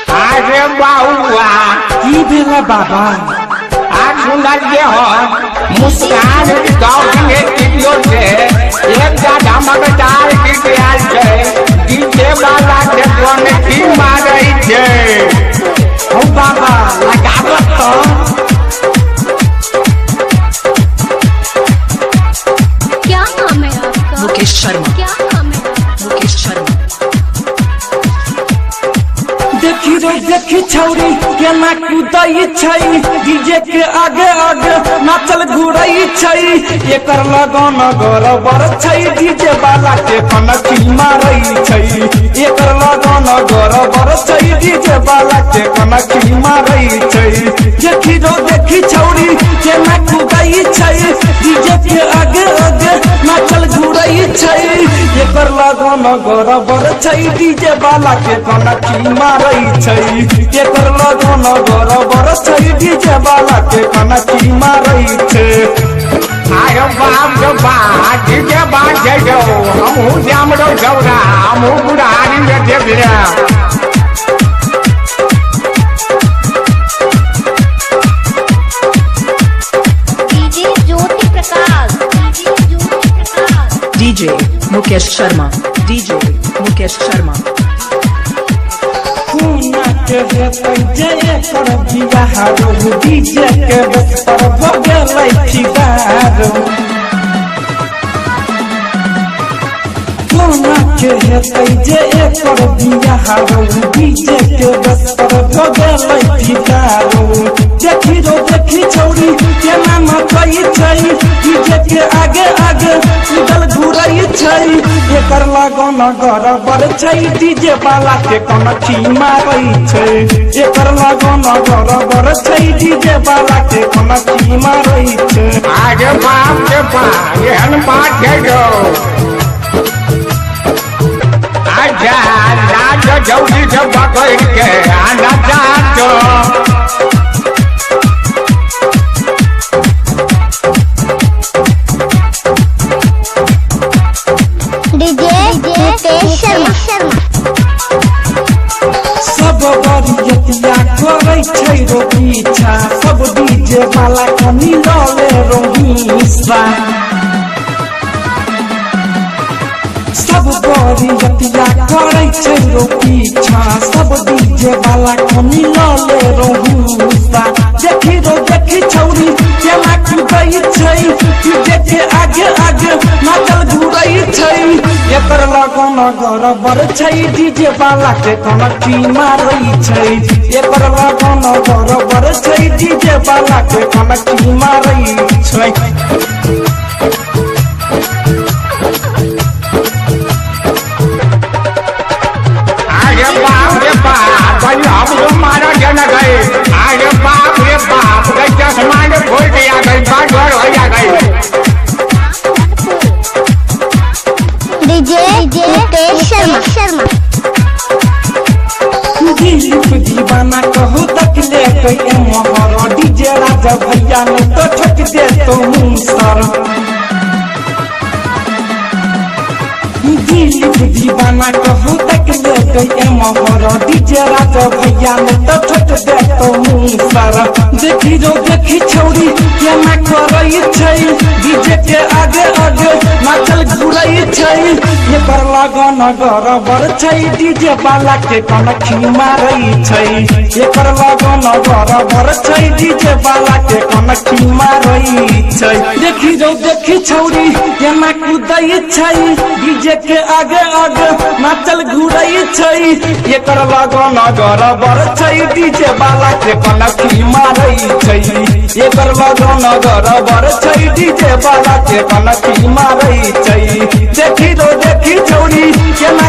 अरे बाबुआ की भेला बाबा? आज सुनलिए हम मुस्कान गाँव के वीडियो से एक दादा मगदार की आयल छे डीजे वाला के कोन की मारै छे। हो बाबा लगावत तो क्या नाम है आपका? मुकेश शर्मा। क्या नाम है आपका? मुकेश शर्मा। देखी रे देखी छौरी केना कूदई छै, डीजे के आगे आगे नाचल घुरई छै। एकर लगन गरबर छै, डीजे वाला के कनकी मारई छै। एकर लगन गरबर छै, डीजे वाला के कनकी मारई छै। देखी रो देखी छौरी केना कूदई छै, डीजे के आगे आगे नाचल घुरई छै। एकर लगन गरबर छै, डीजे वाला के कनकी मारई छै। एकर लगन गरबर छै, डीजे वाला के कनकी मारई छै। अरे बाप रे बाप डीजे बाजे जो हमहू जाम रो जौरा हमहू बुढ़ारी में देख ले। DJ Jyoti Prakash. DJ Jyoti Prakash. DJ Mukesh Sharma. DJ Mukesh Sharma. खूना के हेतै जे एकर बियाह रो, डीजे के बस पर भ गेलै फिगारो। खूना के हेतै जे एकर बियाह रो, डीजे के बस पर भ गेलै फिगारो। देखी रो देखी छौरी केना नचै छै, डीजे के आगे आगे उदल घुरई छै। एकर लगन गरबर छै, डीजे वाला के कनखी मारै छै। एकर लगन गरबर छै, डीजे वाला के कनखी मारै छै। अरे बाप रे बाप एहन बात है जो आजा नाच जल्दी से पकड़ के आना चाहतो। डीजे मुकेश शर्मा। सब बरियतिया करै छै रो पीछा, सब डीजे वाला कनी लले रो हिस्सा। सब बरियतिया करै छै रो पीछा, सब डीजे वाला कनी लले रो हिस्सा। देखी रो देखी छौरी केना कूदै छै, डीजे के आगे आगे नाचल घुरै छै। एकर लगन गरबर छै, डीजे वाला के कनकी मारै छै। एकर लगन गरबर छै, डीजे वाला के कनकी मारै छै। अरे बाप रे बाप भाई हम लोग मारा जन गए। अरे बाप रे बाप गई चश्मा ने खोल दिया गई बात घर हो जा गई। डीजे मुकेश शर्मा। दिलीप दीवाना कहू तक ले कई मोहर, डीजे राजा भैया ने तो ठक दे तो मुसर। दिलीप दीवाना कहू तक ले कई मोहर, डीजे राजा भैया ने तो ठक दे तो मुसर। देखी रो देखी छौरी केना करै छै, डीजे के आगे आगे नाचल घुरै छै। एकर लगन गरबर छै, डीजे वाला के कनखी मारै छै। एकर लगन गरबर छै, डीजे वाला के कनखी मारै छै। देखी रो देखी छौरी केना कूदै छै, डीजे के आगे आगे नाचल घुरै छै। एकर लगन गरबर छै, डीजे वाला के कनखी मारै छै। एकर लगन गरबर छै, डीजे वाला के कनखी मारै छै। देखी रो देखी छौरी केना